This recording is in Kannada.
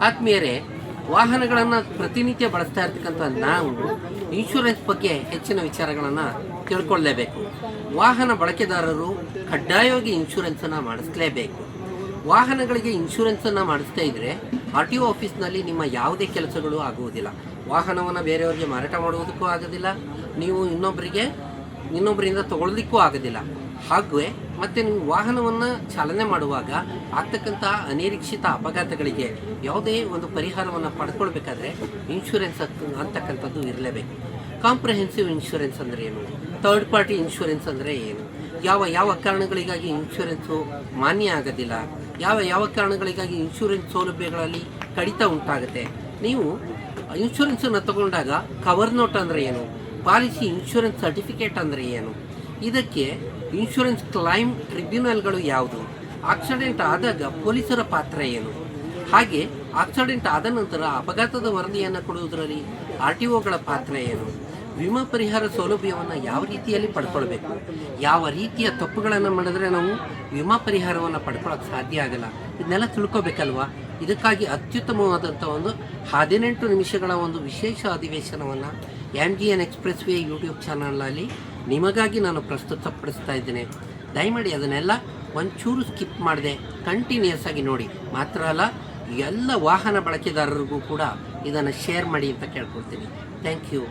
ಆದ್ಮೇಲೆ ವಾಹನಗಳನ್ನು ಪ್ರತಿನಿತ್ಯ ಬಳಸ್ತಾ ಇರ್ತಕ್ಕಂಥ ನಾವು ಇನ್ಶೂರೆನ್ಸ್ ಬಗ್ಗೆ ಹೆಚ್ಚಿನ ವಿಚಾರಗಳನ್ನು ತಿಳ್ಕೊಳ್ಳೇಬೇಕು. ವಾಹನ ಬಳಕೆದಾರರು ಕಡ್ಡಾಯವಾಗಿ ಇನ್ಶೂರೆನ್ಸನ್ನು ಮಾಡಿಸಲೇಬೇಕು. ವಾಹನಗಳಿಗೆ ಇನ್ಶೂರೆನ್ಸನ್ನು ಮಾಡಿಸ್ತಾ ಇದ್ದರೆ RTO ಆಫೀಸ್ನಲ್ಲಿ ನಿಮ್ಮ ಯಾವುದೇ ಕೆಲಸಗಳು ಆಗುವುದಿಲ್ಲ. ವಾಹನವನ್ನು ಬೇರೆಯವರಿಗೆ ಮಾರಾಟ ಮಾಡುವುದಕ್ಕೂ ಆಗೋದಿಲ್ಲ, ನೀವು ಇನ್ನೊಬ್ಬರಿಂದ ತಗೊಳ್ಳೋದಕ್ಕೂ ಆಗೋದಿಲ್ಲ. ಹಾಗೆ ಮತ್ತು ನೀವು ವಾಹನವನ್ನು ಚಾಲನೆ ಮಾಡುವಾಗ ಆಗ್ತಕ್ಕಂಥ ಅನಿರೀಕ್ಷಿತ ಅಪಘಾತಗಳಿಗೆ ಯಾವುದೇ ಒಂದು ಪರಿಹಾರವನ್ನು ಪಡ್ಕೊಳ್ಬೇಕಾದ್ರೆ ಇನ್ಶೂರೆನ್ಸ್ ಅಂತಕ್ಕಂಥದ್ದು ಇರಲೇಬೇಕು. ಕಾಂಪ್ರಹೆನ್ಸಿವ್ ಇನ್ಶೂರೆನ್ಸ್ ಅಂದರೆ ಏನು, ಥರ್ಡ್ ಪಾರ್ಟಿ ಇನ್ಶೂರೆನ್ಸ್ ಅಂದರೆ ಏನು, ಯಾವ ಕಾರಣಗಳಿಗಾಗಿ ಇನ್ಶೂರೆನ್ಸು ಮಾನ್ಯ ಆಗೋದಿಲ್ಲ, ಯಾವ ಕಾರಣಗಳಿಗಾಗಿ ಇನ್ಶೂರೆನ್ಸ್ ಸೌಲಭ್ಯಗಳಲ್ಲಿ ಕಡಿತ ಉಂಟಾಗುತ್ತೆ. ನೀವು ಇನ್ಶೂರೆನ್ಸನ್ನು ತಗೊಂಡಾಗ ಕವರ್ ನೋಟ್ ಅಂದರೆ ಏನು, ಪಾಲಿಸಿ ಇನ್ಶೂರೆನ್ಸ್ ಸರ್ಟಿಫಿಕೇಟ್ ಅಂದರೆ ಏನು, ಇದಕ್ಕೆ ಇನ್ಶೂರೆನ್ಸ್ ಕ್ಲೈಮ್ ಟ್ರಿಬ್ಯುನಲ್ಗಳು ಯಾವುದು, ಆಕ್ಸಿಡೆಂಟ್ ಆದಾಗ ಪೊಲೀಸರ ಪಾತ್ರ ಏನು, ಹಾಗೆ ಆಕ್ಸಿಡೆಂಟ್ ಆದ ನಂತರ ಅಪಘಾತದ ವರದಿಯನ್ನು ಕೊಡುವುದರಲ್ಲಿ RTOಗಳ ಪಾತ್ರ ಏನು, ವಿಮಾ ಪರಿಹಾರ ಸೌಲಭ್ಯವನ್ನು ಯಾವ ರೀತಿಯಲ್ಲಿ ಪಡ್ಕೊಳ್ಬೇಕು, ಯಾವ ರೀತಿಯ ತಪ್ಪುಗಳನ್ನು ಮಾಡಿದ್ರೆ ನಾವು ವಿಮಾ ಪರಿಹಾರವನ್ನು ಪಡ್ಕೊಳ್ಳೋಕ್ಕೆ ಸಾಧ್ಯ ಆಗಲ್ಲ, ಇದನ್ನೆಲ್ಲ ತಿಳ್ಕೊಬೇಕಲ್ವಾ. ಇದಕ್ಕಾಗಿ ಅತ್ಯುತ್ತಮವಾದಂಥ ಒಂದು 18 ನಿಮಿಷಗಳ ಒಂದು ವಿಶೇಷ ಅಧಿವೇಶನವನ್ನು MGN ಎಕ್ಸ್ಪ್ರೆಸ್ ವೇ ಯೂಟ್ಯೂಬ್ ಚಾನಲ್ನಲ್ಲಿ ನಿಮಗಾಗಿ ನಾನು ಪ್ರಸ್ತುತಪಡಿಸ್ತಾ ಇದ್ದೇನೆ. ದಯಮಾಡಿ ಅದನ್ನೆಲ್ಲ ಒಂಚೂರು ಸ್ಕಿಪ್ ಮಾಡದೆ ಕಂಟಿನ್ಯೂಸ್ ಆಗಿ ನೋಡಿ. ಮಾತ್ರ ಅಲ್ಲ, ಎಲ್ಲ ವಾಹನ ಬಳಕೆದಾರರಿಗೂ ಕೂಡ ಇದನ್ನು ಶೇರ್ ಮಾಡಿ ಅಂತ ಕೇಳ್ಕೊಳ್ತೀನಿ. Thank you.